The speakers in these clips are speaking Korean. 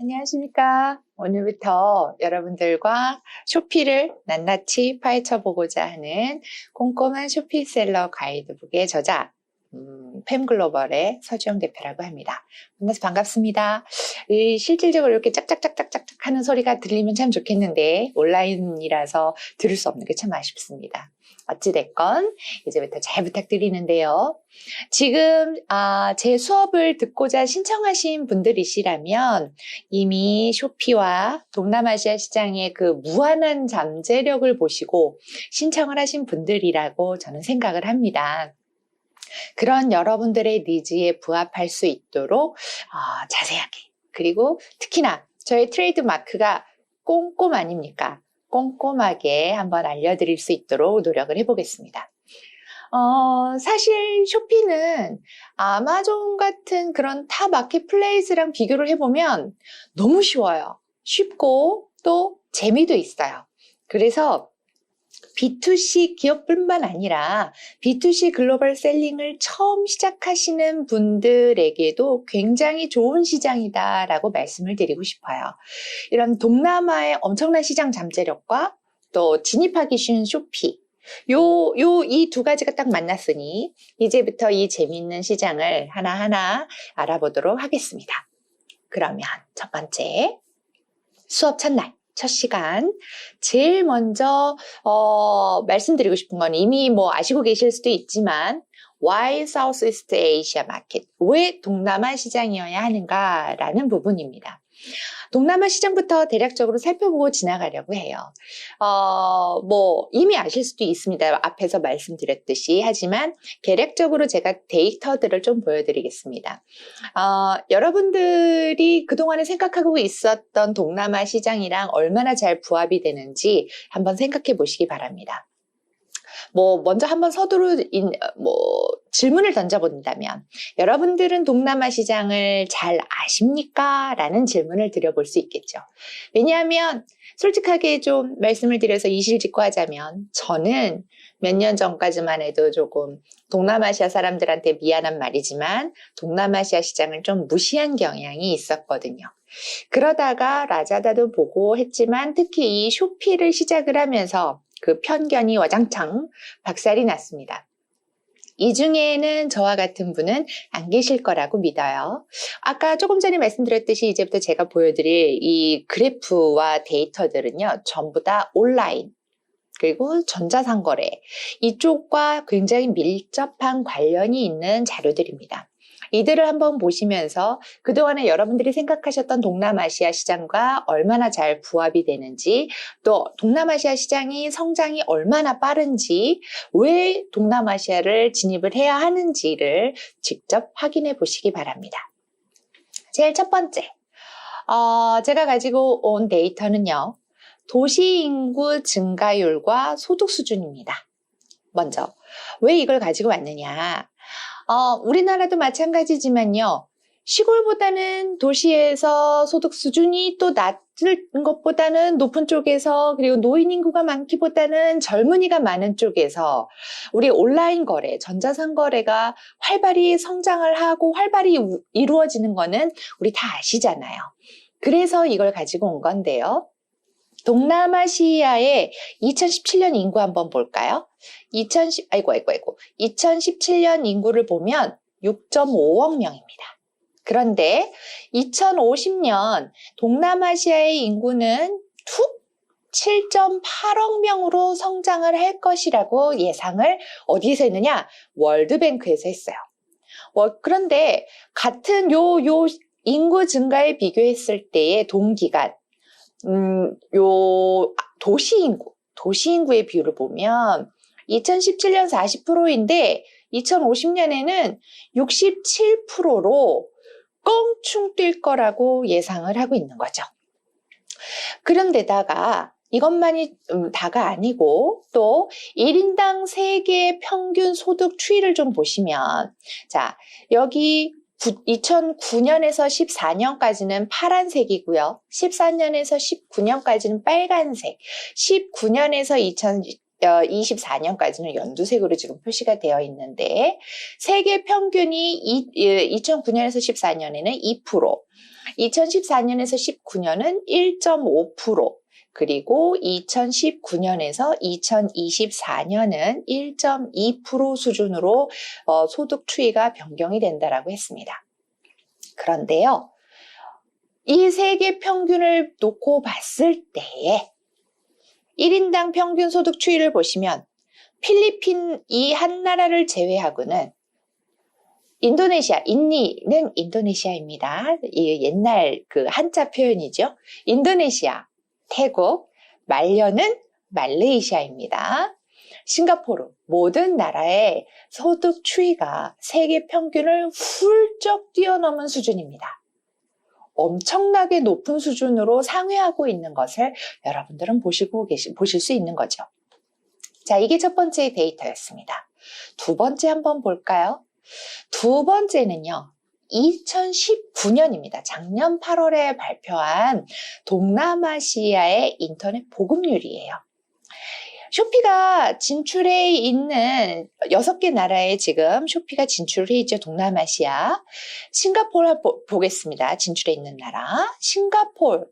안녕하십니까. 오늘부터 여러분들과 쇼피를 낱낱이 파헤쳐보고자 하는 꼼꼼한 쇼피셀러 가이드북의 저자 팸글로벌의 서주영 대표라고 합니다. 만나서 반갑습니다. 실질적으로 이렇게 짝짝짝짝짝 하는 소리가 들리면 참 좋겠는데 온라인이라서 들을 수 없는 게 참 아쉽습니다. 어찌됐건 이제부터 잘 부탁드리는데요. 지금 제 수업을 듣고자 신청하신 분들이시라면 이미 쇼피와 동남아시아 시장의 그 무한한 잠재력을 보시고 신청을 하신 분들이라고 저는 생각을 합니다. 그런 여러분들의 니즈에 부합할 수 있도록 자세하게, 그리고 특히나 저의 트레이드 마크가 꼼꼼 아닙니까? 꼼꼼하게 한번 알려드릴 수 있도록 노력을 해보겠습니다. 사실 쇼피는 아마존 같은 그런 타 마켓플레이스랑 비교를 해보면 너무 쉬워요. 쉽고 또 재미도 있어요. 그래서 B2C 기업뿐만 아니라 B2C 글로벌 셀링을 처음 시작하시는 분들에게도 굉장히 좋은 시장이다라고 말씀을 드리고 싶어요. 이런 동남아의 엄청난 시장 잠재력과 또 진입하기 쉬운 쇼피, 이 두 가지가 딱 만났으니 이제부터 이 재미있는 시장을 하나하나 알아보도록 하겠습니다. 그러면 첫 번째, 수업 첫날, 첫 시간, 제일 먼저 말씀드리고 싶은 건 이미 아시고 계실 수도 있지만 Why Southeast Asia Market? 왜 동남아 시장이어야 하는가라는 부분입니다. 동남아 시장부터 대략적으로 살펴보고 지나가려고 해요. 이미 아실 수도 있습니다. 앞에서 말씀드렸듯이. 하지만 개략적으로 제가 데이터들을 좀 보여드리겠습니다. 여러분들이 그동안에 생각하고 있었던 동남아 시장이랑 얼마나 잘 부합이 되는지 한번 생각해 보시기 바랍니다. 먼저 한번 서두로 질문을 던져본다면 여러분들은 동남아 시장을 잘 아십니까? 라는 질문을 드려볼 수 있겠죠. 왜냐하면 솔직하게 좀 말씀을 드려서 이실직고하자면 저는 몇 년 전까지만 해도 조금 동남아시아 사람들한테 미안한 말이지만 동남아시아 시장을 좀 무시한 경향이 있었거든요. 그러다가 라자다도 보고 했지만 특히 이 쇼피를 시작을 하면서 그 편견이 와장창 박살이 났습니다. 이 중에는 저와 같은 분은 안 계실 거라고 믿어요. 아까 조금 전에 말씀드렸듯이 이제부터 제가 보여드릴 이 그래프와 데이터들은요, 전부 다 온라인, 그리고 전자상거래, 이쪽과 굉장히 밀접한 관련이 있는 자료들입니다. 이들을 한번 보시면서 그동안에 여러분들이 생각하셨던 동남아시아 시장과 얼마나 잘 부합이 되는지, 또 동남아시아 시장이 성장이 얼마나 빠른지, 왜 동남아시아를 진입을 해야 하는지를 직접 확인해 보시기 바랍니다. 제일 첫 번째, 제가 가지고 온 데이터는요, 도시 인구 증가율과 소득 수준입니다. 먼저 왜 이걸 가지고 왔느냐? 우리나라도 마찬가지지만요. 시골보다는 도시에서 소득 수준이 또 낮은 것보다는 높은 쪽에서, 그리고 노인 인구가 많기보다는 젊은이가 많은 쪽에서 우리 온라인 거래, 전자상거래가 활발히 성장을 하고 활발히 이루어지는 거는 우리 다 아시잖아요. 그래서 이걸 가지고 온 건데요. 동남아시아의 2017년 인구 한번 볼까요? 2017년 인구를 보면 6.5억 명입니다. 그런데 2050년 동남아시아의 인구는 툭 7.8억 명으로 성장을 할 것이라고 예상을 어디서 했느냐? 월드뱅크에서 했어요. 그런데 같은 요 인구 증가에 비교했을 때의 동기간, 도시인구의 비율을 보면 2017년 40%인데 2050년에는 67%로 껑충 뛸 거라고 예상을 하고 있는 거죠. 그런데다가 이것만이 다가 아니고 또 1인당 세계 평균 소득 추이를 좀 보시면, 자, 여기 2009년에서 14년까지는 파란색이고요. 14년에서 19년까지는 빨간색, 19년에서 2024년까지는 연두색으로 지금 표시가 되어 있는데, 세계 평균이 2009년에서 14년에는 2%, 2014년에서 19년은 1.5%, 그리고 2019년에서 2024년은 1.2% 수준으로 소득 추이가 변경이 된다라고 했습니다. 그런데요, 이 세계 평균을 놓고 봤을 때에 1인당 평균 소득 추이를 보시면 필리핀 이 한 나라를 제외하고는 인도네시아, 인니는 인도네시아입니다. 이 옛날 그 한자 표현이죠. 인도네시아, 태국, 말려는 말레이시아입니다. 싱가포르, 모든 나라의 소득 추이가 세계 평균을 훌쩍 뛰어넘은 수준입니다. 엄청나게 높은 수준으로 상회하고 있는 것을 여러분들은 보실 수 있는 거죠. 자, 이게 첫 번째 데이터였습니다. 두 번째 한번 볼까요? 두 번째는요, 2019년입니다. 작년 8월에 발표한 동남아시아의 인터넷 보급률이에요. 쇼피가 진출해 있는 6개 나라에 지금 쇼피가 진출해 있죠. 동남아시아. 싱가포르 보겠습니다. 진출해 있는 나라. 싱가포르.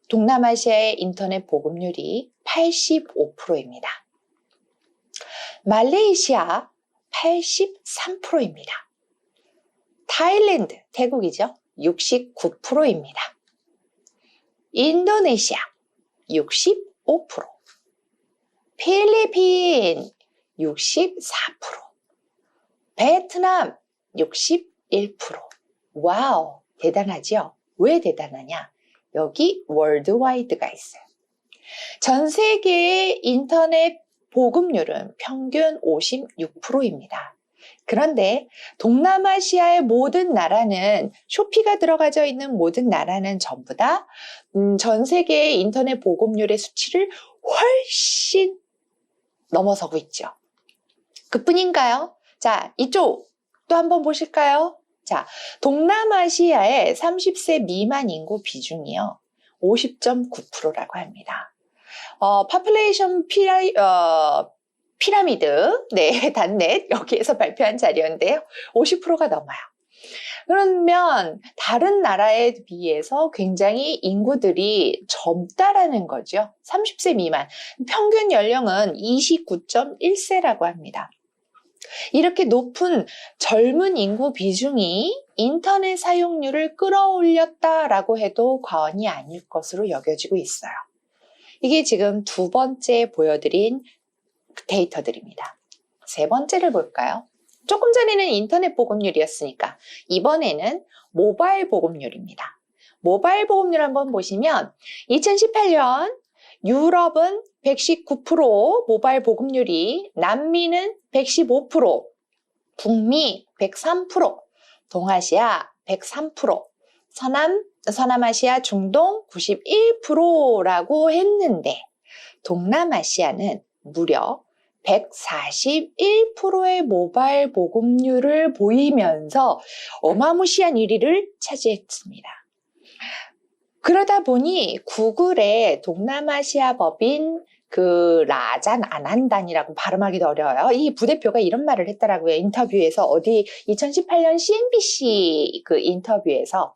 동남아시아의 인터넷 보급률이 85%입니다. 말레이시아 83%입니다. 타일랜드, 태국이죠. 69%입니다. 인도네시아 65%. 필리핀 64%, 베트남 61%. 와우, 대단하죠? 왜 대단하냐? 여기 월드와이드가 있어요. 전 세계의 인터넷 보급률은 평균 56%입니다. 그런데 동남아시아의 모든 나라는, 쇼피가 들어가져 있는 모든 나라는 전부 다 전 세계의 인터넷 보급률의 수치를 훨씬 넘어서고 있죠. 그뿐인가요? 자, 이쪽 또 한번 보실까요? 자, 동남아시아의 30세 미만 인구 비중이요. 50.9%라고 합니다. 파퓰레이션 피라미드, 네, 단넷, 여기에서 발표한 자료인데요. 50%가 넘어요. 그러면 다른 나라에 비해서 굉장히 인구들이 젊다라는 거죠. 30세 미만. 평균 연령은 29.1세라고 합니다. 이렇게 높은 젊은 인구 비중이 인터넷 사용률을 끌어올렸다라고 해도 과언이 아닐 것으로 여겨지고 있어요. 이게 지금 두 번째 보여드린 데이터들입니다. 세 번째를 볼까요? 조금 전에는 인터넷 보급률이었으니까 이번에는 모바일 보급률입니다. 모바일 보급률 한번 보시면 2018년 유럽은 119% 모바일 보급률이, 남미는 115%, 북미 103%, 동아시아 103%, 서남아시아 중동 91%라고 했는데 동남아시아는 무려 141%의 모바일 보급률을 보이면서 어마무시한 1위를 차지했습니다. 그러다 보니 구글의 동남아시아 법인 라잔 아난단이라고 발음하기도 어려워요. 이 부대표가 이런 말을 했더라고요. 인터뷰에서, 어디 2018년 CNBC 그 인터뷰에서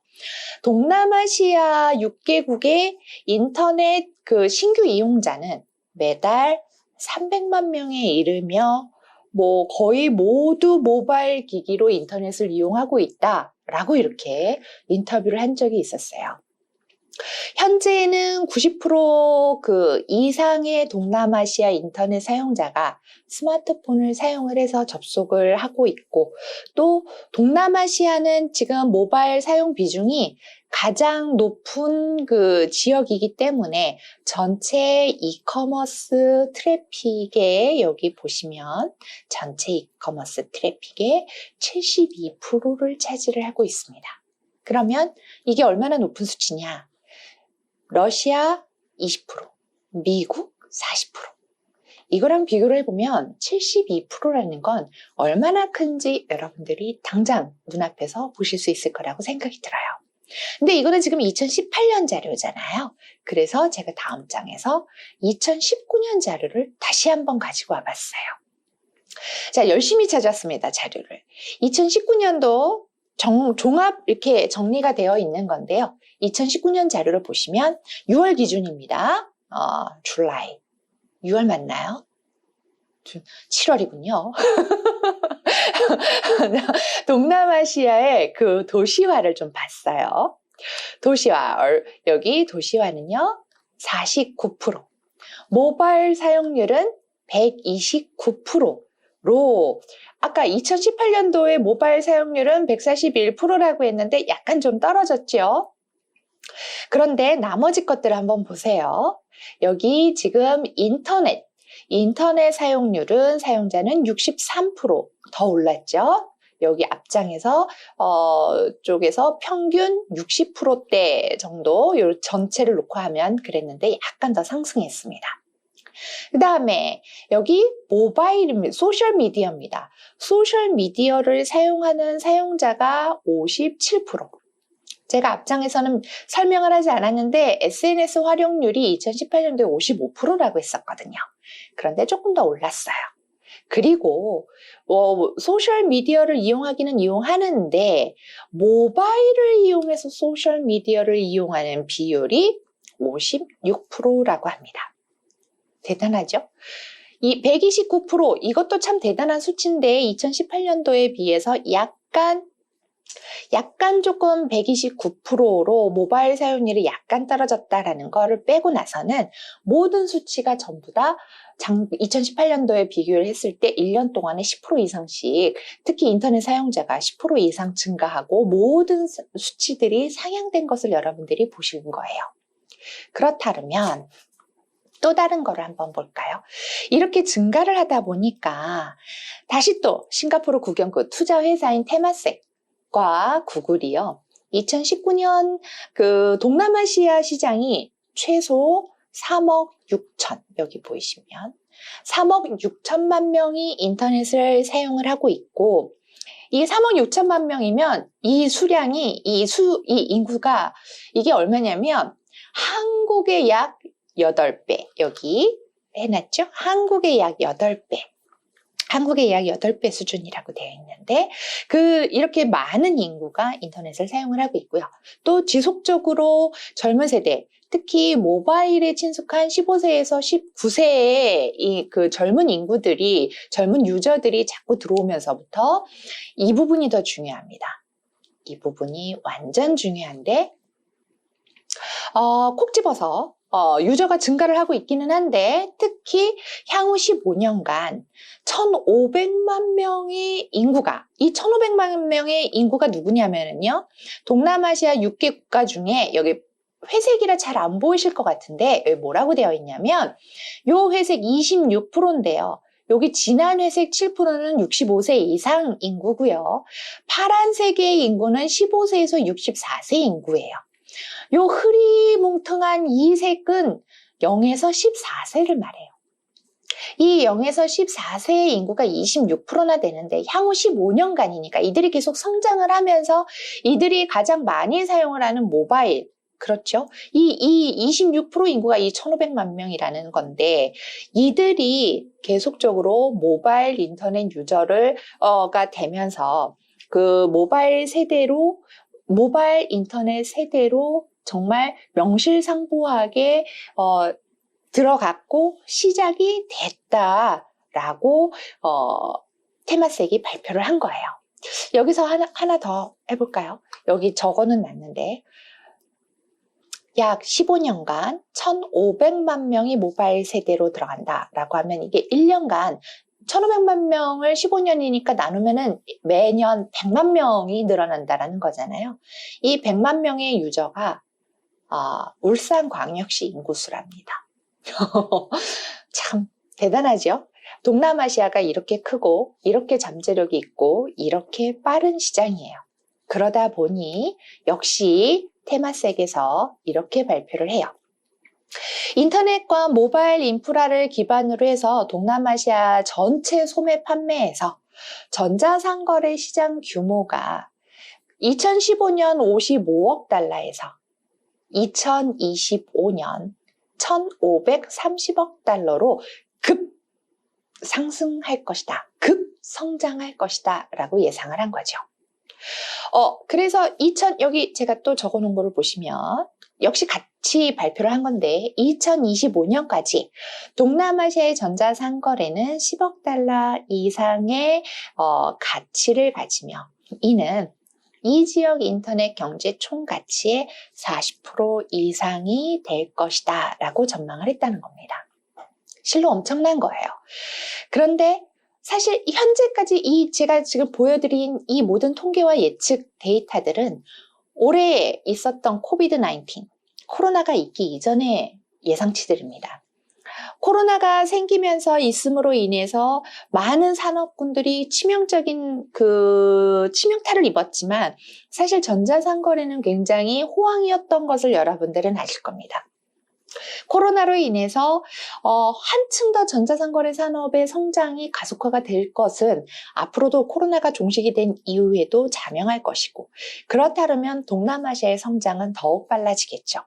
동남아시아 6개국의 인터넷 그 신규 이용자는 매달 300만 명에 이르며 거의 모두 모바일 기기로 인터넷을 이용하고 있다라고 이렇게 인터뷰를 한 적이 있었어요. 현재는 90% 이상의 동남아시아 인터넷 사용자가 스마트폰을 사용을 해서 접속을 하고 있고, 또 동남아시아는 지금 모바일 사용 비중이 가장 높은 지역이기 때문에 전체 이커머스 트래픽에, 여기 보시면 전체 이커머스 트래픽의 72%를 차지를 하고 있습니다. 그러면 이게 얼마나 높은 수치냐? 러시아 20%, 미국 40%. 이거랑 비교를 해보면 72%라는 건 얼마나 큰지 여러분들이 당장 눈앞에서 보실 수 있을 거라고 생각이 들어요. 근데 이거는 지금 2018년 자료잖아요. 그래서 제가 다음 장에서 2019년 자료를 다시 한번 가지고 와봤어요. 자, 열심히 찾았습니다, 자료를. 2019년도 종합 이렇게 정리가 되어 있는 건데요. 2019년 자료를 보시면 6월 기준입니다. 줄라이. 6월 맞나요? 7월이군요. 동남아시아의 그 도시화를 좀 봤어요. 도시화, 여기 도시화는요, 49%. 모바일 사용률은 129%로, 아까 2018년도에 모바일 사용률은 141%라고 했는데 약간 좀 떨어졌죠. 그런데 나머지 것들을 한번 보세요. 여기 지금 인터넷 사용자는 63%더 올랐죠. 여기 앞장에서 쪽에서 평균 60%대 정도 요 전체를 놓고 하면 그랬는데 약간 더 상승했습니다. 그 다음에 여기 소셜미디어입니다. 소셜미디어를 사용하는 사용자가 57%. 제가 앞장에서는 설명을 하지 않았는데 SNS 활용률이 2018년도에 55%라고 했었거든요. 그런데 조금 더 올랐어요. 그리고 소셜미디어를 이용하기는 이용하는데 모바일을 이용해서 소셜미디어를 이용하는 비율이 56%라고 합니다. 대단하죠? 이 129% 이것도 참 대단한 수치인데 2018년도에 비해서 약간 조금 129%로 모바일 사용률이 약간 떨어졌다라는 거를 빼고 나서는 모든 수치가 전부 다 2018년도에 비교를 했을 때 1년 동안에 10% 이상씩 특히 인터넷 사용자가 10% 이상 증가하고 모든 수치들이 상향된 것을 여러분들이 보시는 거예요. 그렇다면 또 다른 거를 한번 볼까요? 이렇게 증가를 하다 보니까 다시 또 싱가포르 국영구 투자회사인 테마섹과 구글이요. 2019년 그 동남아시아 시장이 최소 3억 6천, 여기 보이시면 3억 6천만 명이 인터넷을 사용을 하고 있고 이 3억 6천만 명이면 이 수량이 이 인구가 이게 얼마냐면 한국의 약 8배, 여기 해놨죠? 한국의 약 8배. 한국의 약 8배 수준이라고 되어 있는데 이렇게 많은 인구가 인터넷을 사용을 하고 있고요. 또 지속적으로 젊은 세대, 특히 모바일에 친숙한 15세에서 19세의 그 젊은 유저들이 자꾸 들어오면서부터 이 부분이 더 중요합니다. 이 부분이 완전 중요한데 콕 집어서 유저가 증가를 하고 있기는 한데 특히 향후 15년간 1,500만 명의 인구가 이 1,500만 명의 인구가 누구냐면요. 동남아시아 6개 국가 중에 여기 회색이라 잘 안 보이실 것 같은데 여기 뭐라고 되어 있냐면 요 회색 26%인데요. 여기 진한 회색 7%는 65세 이상 인구고요. 파란색의 인구는 15세에서 64세 인구예요. 요 흐리뭉텅한 이 색은 0에서 14세를 말해요. 이 0에서 14세의 인구가 26%나 되는데 향후 15년간이니까 이들이 계속 성장을 하면서 이들이 가장 많이 사용을 하는 모바일, 그렇죠? 이 26% 인구가 이 1,500만 명이라는 건데 이들이 계속적으로 모바일 인터넷 유저가 되면서 그 모바일 인터넷 세대로 정말 명실상부하게 들어갔고 시작이 됐다라고 테마섹이 발표를 한 거예요. 여기서 하나 더 해볼까요? 여기 적어는 놨는데 약 15년간 1,500만 명이 모바일 세대로 들어간다라고 하면 이게 1년간 1,500만 명을 15년이니까 나누면은 매년 100만 명이 늘어난다라는 거잖아요. 이 100만 명의 유저가 울산광역시 인구수랍니다. 참 대단하죠? 동남아시아가 이렇게 크고 이렇게 잠재력이 있고 이렇게 빠른 시장이에요. 그러다 보니 역시 테마섹에서 이렇게 발표를 해요. 인터넷과 모바일 인프라를 기반으로 해서 동남아시아 전체 소매 판매에서 전자상거래 시장 규모가 2015년 55억 달러에서 2025년 1,530억 달러로 급 상승할 것이다. 급 성장할 것이다. 라고 예상을 한 거죠. 그래서 여기 제가 또 적어 놓은 거를 보시면 역시 같이 발표를 한 건데 2025년까지 동남아시아의 전자상거래는 10억 달러 이상의 가치를 가지며 이는 이 지역 인터넷 경제 총 가치의 40% 이상이 될 것이다 라고 전망을 했다는 겁니다. 실로 엄청난 거예요. 그런데 사실 현재까지 제가 지금 보여드린 이 모든 통계와 예측 데이터들은 올해 있었던 코비드-19, 코로나가 있기 이전의 예상치들입니다. 코로나가 생기면서 있음으로 인해서 많은 산업군들이 치명적인 치명타를 입었지만 사실 전자상거래는 굉장히 호황이었던 것을 여러분들은 아실 겁니다. 코로나로 인해서 한층 더 전자상거래 산업의 성장이 가속화가 될 것은 앞으로도 코로나가 종식이 된 이후에도 자명할 것이고 그렇다면 동남아시아의 성장은 더욱 빨라지겠죠.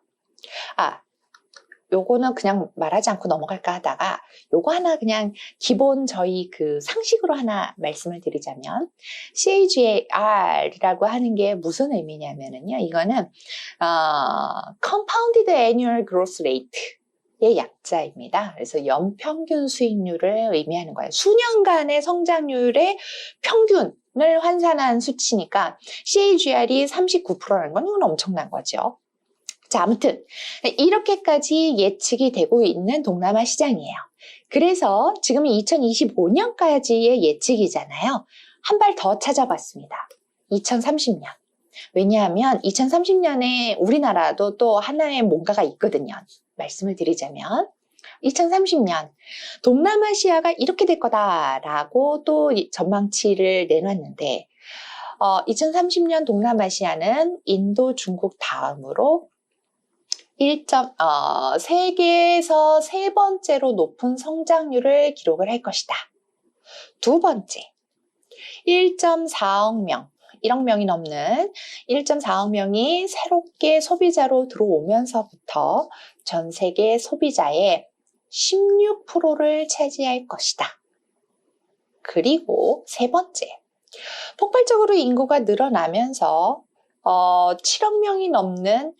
요거는 그냥 말하지 않고 넘어갈까 하다가 요거 하나 그냥 기본 저희 상식으로 하나 말씀을 드리자면 CAGR이라고 하는 게 무슨 의미냐면은요. 이거는 Compounded Annual Growth Rate의 약자입니다. 그래서 연평균 수익률을 의미하는 거예요. 수년간의 성장률의 평균을 환산한 수치니까 CAGR이 39%라는 건 이건 엄청난 거죠. 자, 아무튼 이렇게까지 예측이 되고 있는 동남아 시장이에요. 그래서 지금은 2025년까지의 예측이잖아요. 한 발 더 찾아봤습니다. 2030년. 왜냐하면 2030년에 우리나라도 또 하나의 뭔가가 있거든요. 말씀을 드리자면 2030년 동남아시아가 이렇게 될 거다라고 또 전망치를 내놨는데 2030년 동남아시아는 인도, 중국 다음으로 세계에서 세 번째로 높은 성장률을 기록을 할 것이다. 두 번째, 1.4억 명, 1억 명이 넘는 1.4억 명이 새롭게 소비자로 들어오면서부터 전 세계 소비자의 16%를 차지할 것이다. 그리고 세 번째, 폭발적으로 인구가 늘어나면서 7억 명이 넘는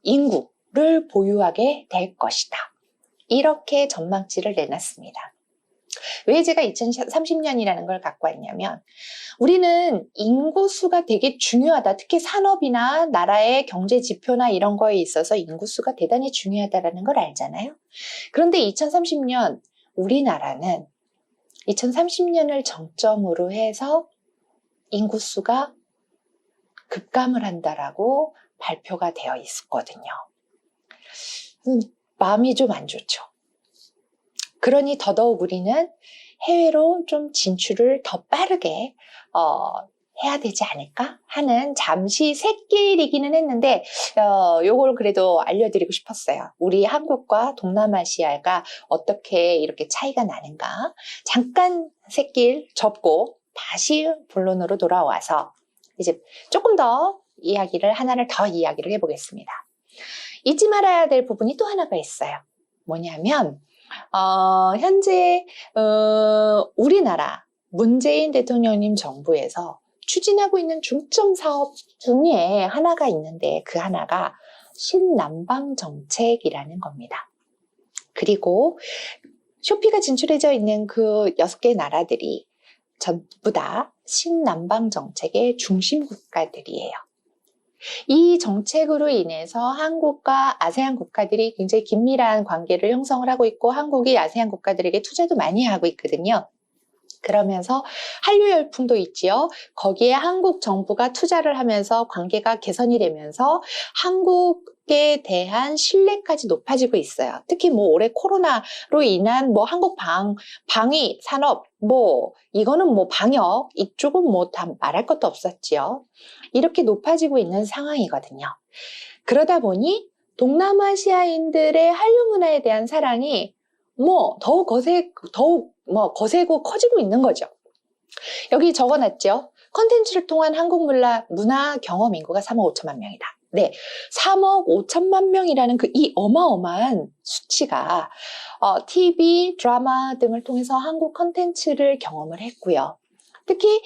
인구를 보유하게 될 것이다. 이렇게 전망치를 내놨습니다. 왜 제가 2030년이라는 걸 갖고 왔냐면 우리는 인구수가 되게 중요하다. 특히 산업이나 나라의 경제 지표나 이런 거에 있어서 인구수가 대단히 중요하다는 걸 알잖아요. 그런데 2030년 우리나라는 2030년을 정점으로 해서 인구수가 급감을 한다라고 발표가 되어 있었거든요. 마음이 좀 안 좋죠. 그러니 더더욱 우리는 해외로 좀 진출을 더 빠르게 해야 되지 않을까 하는 잠시 샛길이기는 했는데 요걸 그래도 알려드리고 싶었어요. 우리 한국과 동남아시아가 어떻게 이렇게 차이가 나는가. 잠깐 샛길 접고 다시 본론으로 돌아와서 이제 조금 더 하나를 더 이야기를 해보겠습니다. 잊지 말아야 될 부분이 또 하나가 있어요. 뭐냐면 현재 우리나라 문재인 대통령님 정부에서 추진하고 있는 중점 사업 중에 하나가 있는데 그 하나가 신남방 정책이라는 겁니다. 그리고 쇼피가 진출해져 있는 그 6개 나라들이 전부 다 신남방 정책의 중심 국가들이에요. 이 정책으로 인해서 한국과 아세안 국가들이 굉장히 긴밀한 관계를 형성을 하고 있고 한국이 아세안 국가들에게 투자도 많이 하고 있거든요. 그러면서 한류 열풍도 있지요. 거기에 한국 정부가 투자를 하면서 관계가 개선이 되면서 한국에 대한 신뢰까지 높아지고 있어요. 특히 올해 코로나로 인한 한국 방위 산업 이거는 방역 이쪽은 다 말할 것도 없었지요. 이렇게 높아지고 있는 상황이거든요. 그러다 보니 동남아시아인들의 한류 문화에 대한 사랑이 더욱 거세고 커지고 있는 거죠. 여기 적어놨죠. 컨텐츠를 통한 한국 문화 경험 인구가 3억 5천만 명이다. 네, 3억 5천만 명이라는 이 어마어마한 수치가 TV, 드라마 등을 통해서 한국 컨텐츠를 경험을 했고요. 특히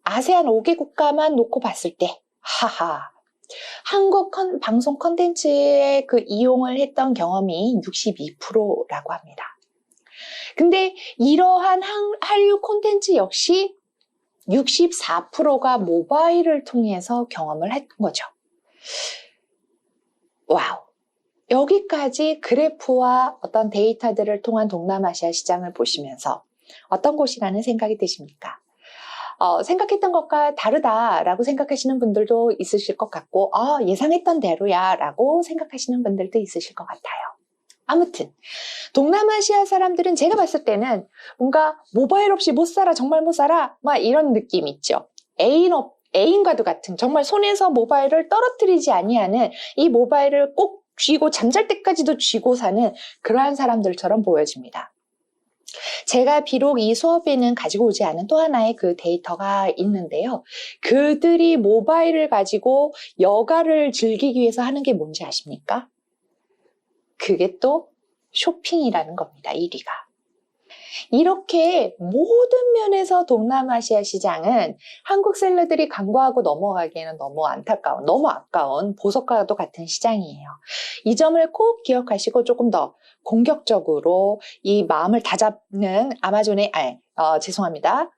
아세안 5개 국가만 놓고 봤을 때, 하하, 한국 방송 콘텐츠의 그 이용을 했던 경험이 62%라고 합니다. 근데 이러한 한류 콘텐츠 역시 64%가 모바일을 통해서 경험을 했던 거죠. 와우. 여기까지 그래프와 어떤 데이터들을 통한 동남아시아 시장을 보시면서 어떤 곳이라는 생각이 드십니까? 생각했던 것과 다르다라고 생각하시는 분들도 있으실 것 같고, 예상했던 대로야 라고 생각하시는 분들도 있으실 것 같아요. 아무튼 동남아시아 사람들은 제가 봤을 때는 뭔가 모바일 없이 못 살아, 정말 못 살아, 막 이런 느낌 있죠. 애인과도 같은, 정말 손에서 모바일을 떨어뜨리지 아니하는, 이 모바일을 꼭 쥐고 잠잘 때까지도 쥐고 사는 그러한 사람들처럼 보여집니다. 제가 비록 이 수업에는 가지고 오지 않은 또 하나의 그 데이터가 있는데요. 그들이 모바일을 가지고 여가를 즐기기 위해서 하는 게 뭔지 아십니까? 그게 또 쇼핑이라는 겁니다. 1위가. 이렇게 모든 면에서 동남아시아 시장은 한국 셀러들이 간과하고 넘어가기에는 너무 안타까운, 너무 아까운 보석과도 같은 시장이에요. 이 점을 꼭 기억하시고 조금 더 공격적으로 이 마음을 다잡는 죄송합니다.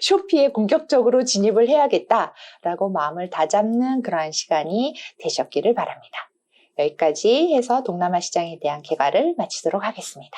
쇼피에 공격적으로 진입을 해야겠다라고 마음을 다잡는 그러한 시간이 되셨기를 바랍니다. 여기까지 해서 동남아 시장에 대한 개괄을 마치도록 하겠습니다.